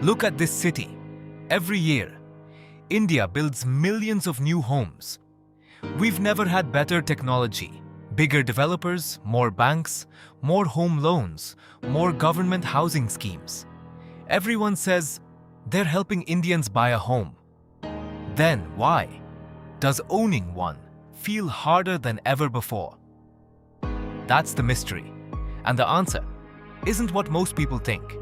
Look at this city. Every year, India builds millions of new homes. We've never had better technology, bigger developers, more banks, more home loans, more government housing schemes. Everyone says they're helping Indians buy a home. Then why does owning one feel harder than ever before? That's the mystery. And the answer isn't what most people think.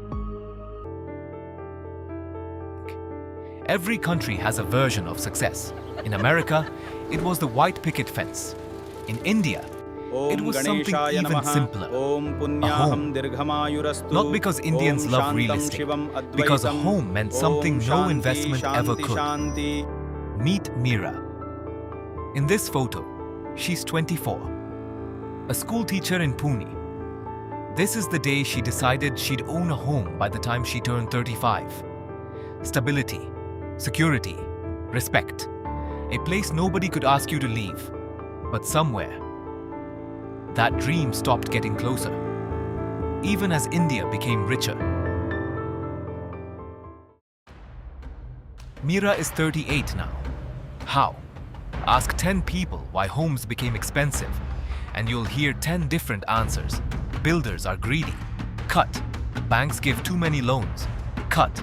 Every country has a version of success. In America, it was the white picket fence. In India, it was something even simpler. A home. Not because Indians love real estate, because a home meant something no investment ever could. Meet Meera. In this photo, she's 24, a school teacher in Pune. This is the day she decided she'd own a home by the time she turned 35. Stability, security, respect. A place nobody could ask you to leave. But somewhere, that dream stopped getting closer, even as India became richer. Meera is 38 now. How? Ask 10 people why homes became expensive, and you'll hear 10 different answers. Builders are greedy. Cut. Banks give too many loans. Cut.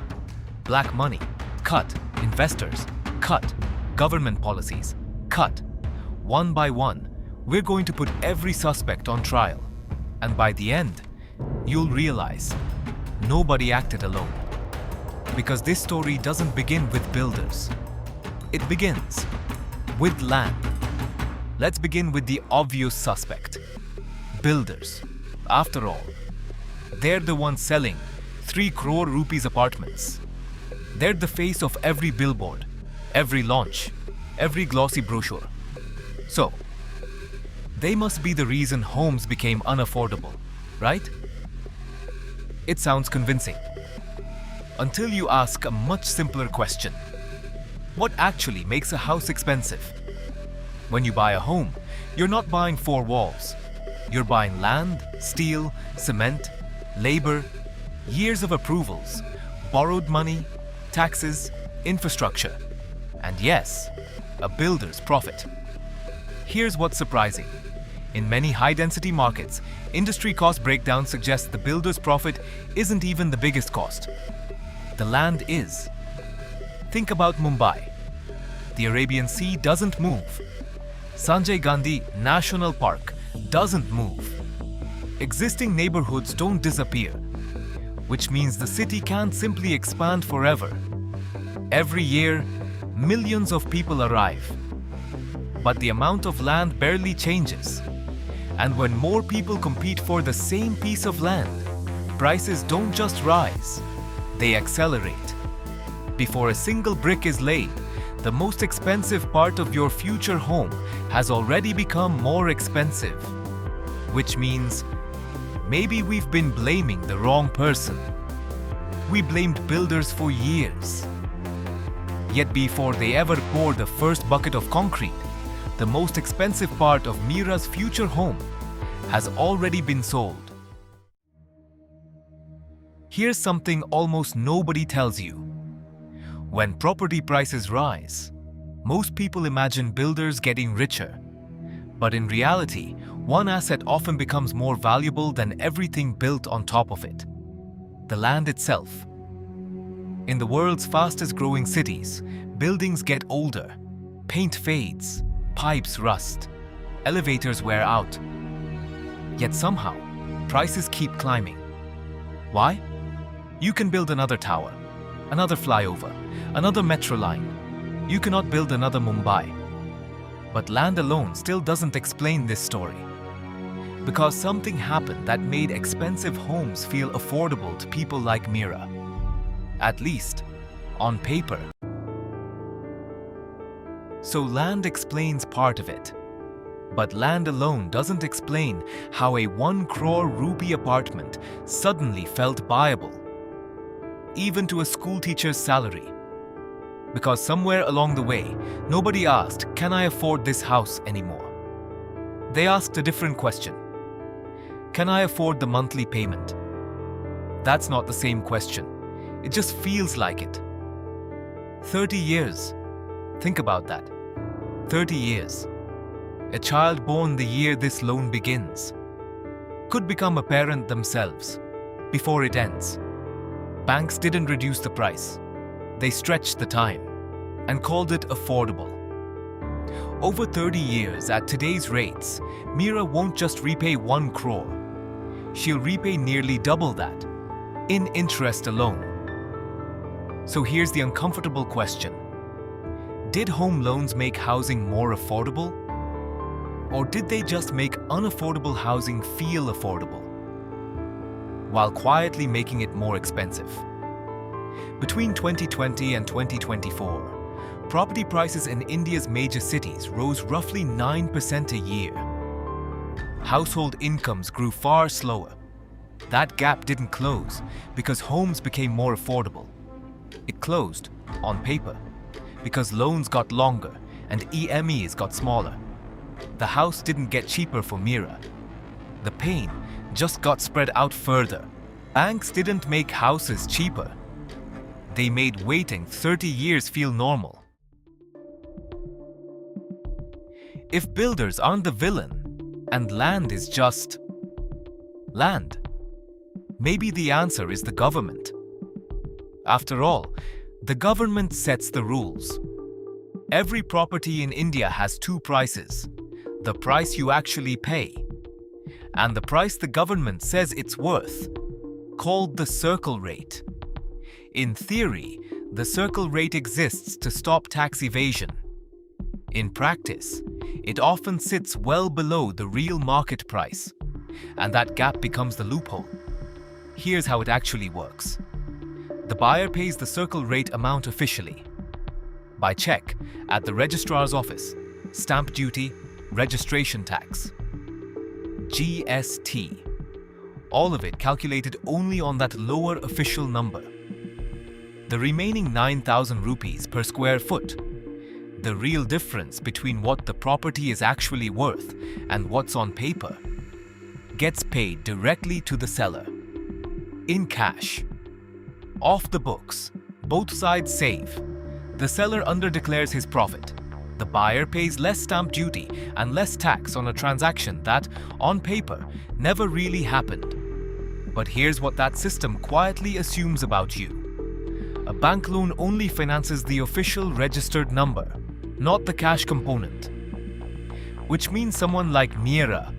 Black money. Cut. Investors. Cut. Government policies. Cut. One by one, we're going to put every suspect on trial. And by the end, you'll realize nobody acted alone. Because this story doesn't begin with builders. It begins with land. Let's begin with the obvious suspect. Builders. After all, they're the ones selling 3 crore rupees apartments. They're the face of every billboard, every launch, every glossy brochure. So, they must be the reason homes became unaffordable, right? It sounds convincing. Until you ask a much simpler question. What actually makes a house expensive? When you buy a home, you're not buying 4 walls. You're buying land, steel, cement, labor, years of approvals, borrowed money, taxes, infrastructure, and yes, a builder's profit. Here's what's surprising. In many high-density markets, industry cost breakdown suggests the builder's profit isn't even the biggest cost. The land is. Think about Mumbai. The Arabian Sea doesn't move. Sanjay Gandhi National Park doesn't move. Existing neighborhoods don't disappear, which means the city can't simply expand forever. Every year, millions of people arrive. But the amount of land barely changes. And when more people compete for the same piece of land, prices don't just rise, they accelerate. Before a single brick is laid, the most expensive part of your future home has already become more expensive. Which means, maybe we've been blaming the wrong person. We blamed builders for years. Yet before they ever poured the first bucket of concrete, the most expensive part of Meera's future home has already been sold. Here's something almost nobody tells you. When property prices rise, most people imagine builders getting richer. But in reality, one asset often becomes more valuable than everything built on top of it: the land itself. In the world's fastest growing cities, buildings get older, paint fades, pipes rust, elevators wear out. Yet somehow, prices keep climbing. Why? You can build another tower, another flyover, another metro line. You cannot build another Mumbai. But land alone still doesn't explain this story. Because something happened that made expensive homes feel affordable to people like Meera. At least, on paper. So land explains part of it. But land alone doesn't explain how a 1 crore rupee apartment suddenly felt buyable, even to a school teacher's salary. Because somewhere along the way, nobody asked, "Can I afford this house anymore?" They asked a different question. Can I afford the monthly payment? That's not the same question. It just feels like it. 30 years. Think about that. 30 years. A child born the year this loan begins could become a parent themselves before it ends. Banks didn't reduce the price. They stretched the time and called it affordable. Over 30 years at today's rates, Meera won't just repay 1 crore. She'll repay nearly double that in interest alone. So here's the uncomfortable question. Did home loans make housing more affordable? Or did they just make unaffordable housing feel affordable, while quietly making it more expensive? Between 2020 and 2024, property prices in India's major cities rose roughly 9% a year. Household incomes grew far slower. That gap didn't close because homes became more affordable. It closed, on paper, because loans got longer and EMEs got smaller. The house didn't get cheaper for Meera. The pain just got spread out further. Banks didn't make houses cheaper. They made waiting 30 years feel normal. If builders aren't the villain and land is just land, maybe the answer is the government. After all, the government sets the rules. Every property in India has 2 prices: the price you actually pay and the price the government says it's worth, called the circle rate. In theory, the circle rate exists to stop tax evasion. In practice, it often sits well below the real market price, and that gap becomes the loophole. Here's how it actually works. The buyer pays the circle rate amount officially, by check at the registrar's office, stamp duty, registration tax, GST, all of it calculated only on that lower official number. The remaining 9,000 rupees per square foot, the real difference between what the property is actually worth and what's on paper, gets paid directly to the seller, in cash. Off the books, both sides save. The seller underdeclares his profit. The buyer pays less stamp duty and less tax on a transaction that, on paper, never really happened. But here's what that system quietly assumes about you. A bank loan only finances the official registered number, not the cash component. Which means someone like Meera,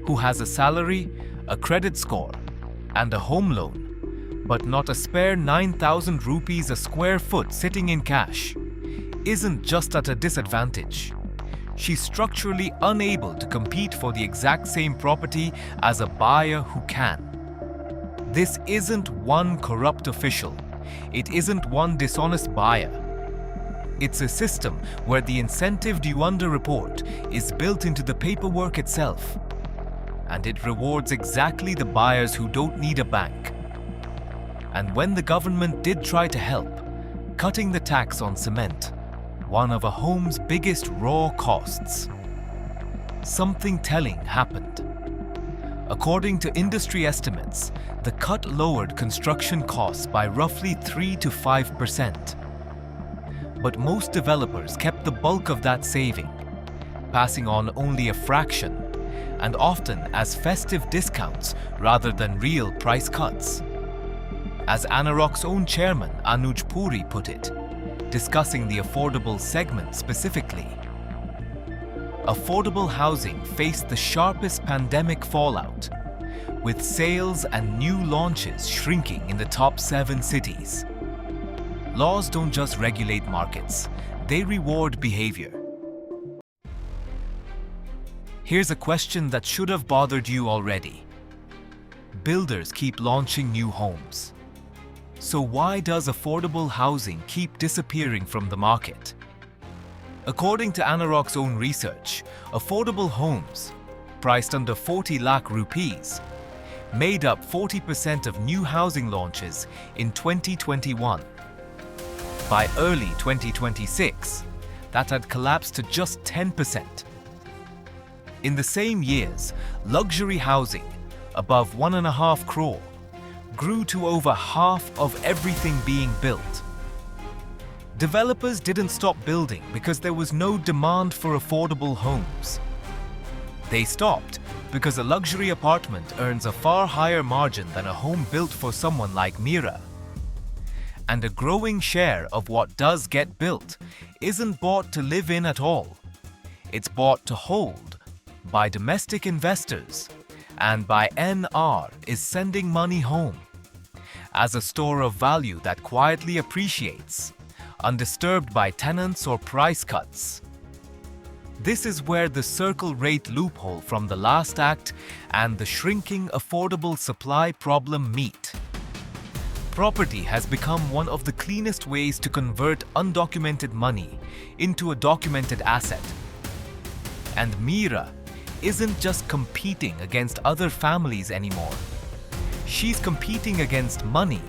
who has a salary, a credit score, and a home loan, but not a spare 9,000 rupees a square foot sitting in cash, isn't just at a disadvantage. She's structurally unable to compete for the exact same property as a buyer who can. This isn't one corrupt official. It isn't one dishonest buyer. It's a system where the incentive due underreport is built into the paperwork itself. And it rewards exactly the buyers who don't need a bank. And when the government did try to help, cutting the tax on cement, one of a home's biggest raw costs, something telling happened. According to industry estimates, the cut lowered construction costs by roughly 3 to 5%. But most developers kept the bulk of that saving, passing on only a fraction, and often as festive discounts rather than real price cuts. As Anarok's own chairman Anuj Puri put it, discussing the affordable segment specifically, affordable housing faced the sharpest pandemic fallout, with sales and new launches shrinking in the top 7 cities. Laws don't just regulate markets, they reward behavior. Here's a question that should have bothered you already. Builders keep launching new homes. So why does affordable housing keep disappearing from the market? According to Anarok's own research, affordable homes, priced under 40 lakh rupees, made up 40% of new housing launches in 2021. By early 2026, that had collapsed to just 10%. In the same years, luxury housing, above 1.5 crore, grew to over half of everything being built. Developers didn't stop building because there was no demand for affordable homes. They stopped because a luxury apartment earns a far higher margin than a home built for someone like Meera. And a growing share of what does get built isn't bought to live in at all. It's bought to hold by domestic investors, and by NR is sending money home as a store of value that quietly appreciates, undisturbed by tenants or price cuts. This is where the circle rate loophole from the last act and the shrinking affordable supply problem meet. Property has become one of the cleanest ways to convert undocumented money into a documented asset. And Meera isn't just competing against other families anymore. She's competing against money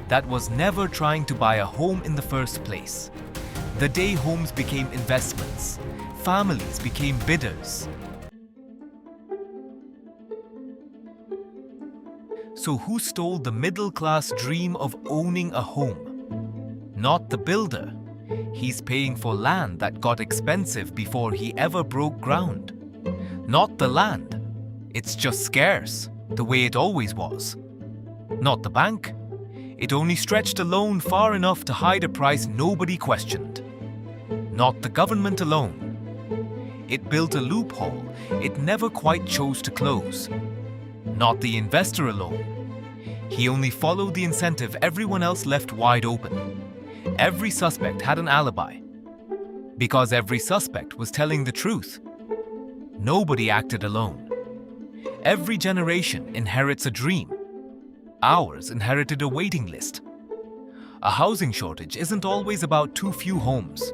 that was never trying to buy a home in the first place. The day homes became investments, families became bidders. So who stole the middle-class dream of owning a home? Not the builder. He's paying for land that got expensive before he ever broke ground. Not the land. It's just scarce, the way it always was. Not the bank. It only stretched a loan far enough to hide a price nobody questioned. Not the government alone. It built a loophole it never quite chose to close. Not the investor alone. He only followed the incentive everyone else left wide open. Every suspect had an alibi. Because every suspect was telling the truth. Nobody acted alone. Every generation inherits a dream. Ours inherited a waiting list. A housing shortage isn't always about too few homes.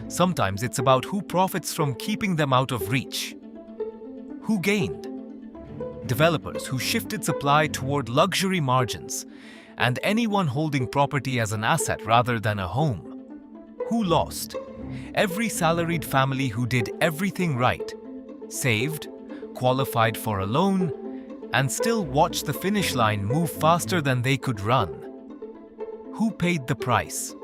Sometimes it's about who profits from keeping them out of reach. Who gained? Developers who shifted supply toward luxury margins, and anyone holding property as an asset rather than a home. Who lost? Every salaried family who did everything right, saved, qualified for a loan, and still watched the finish line move faster than they could run. Who paid the price?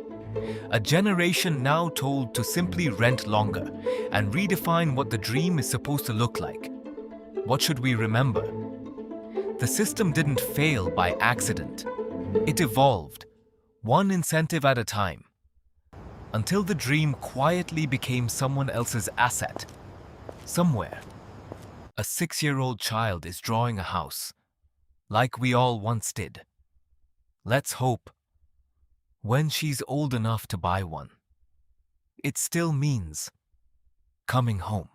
A generation now told to simply rent longer and redefine what the dream is supposed to look like. What should we remember? The system didn't fail by accident. It evolved, one incentive at a time, until the dream quietly became someone else's asset. Somewhere, a 6-year-old child is drawing a house, like we all once did. Let's hope, when she's old enough to buy one, it still means coming home.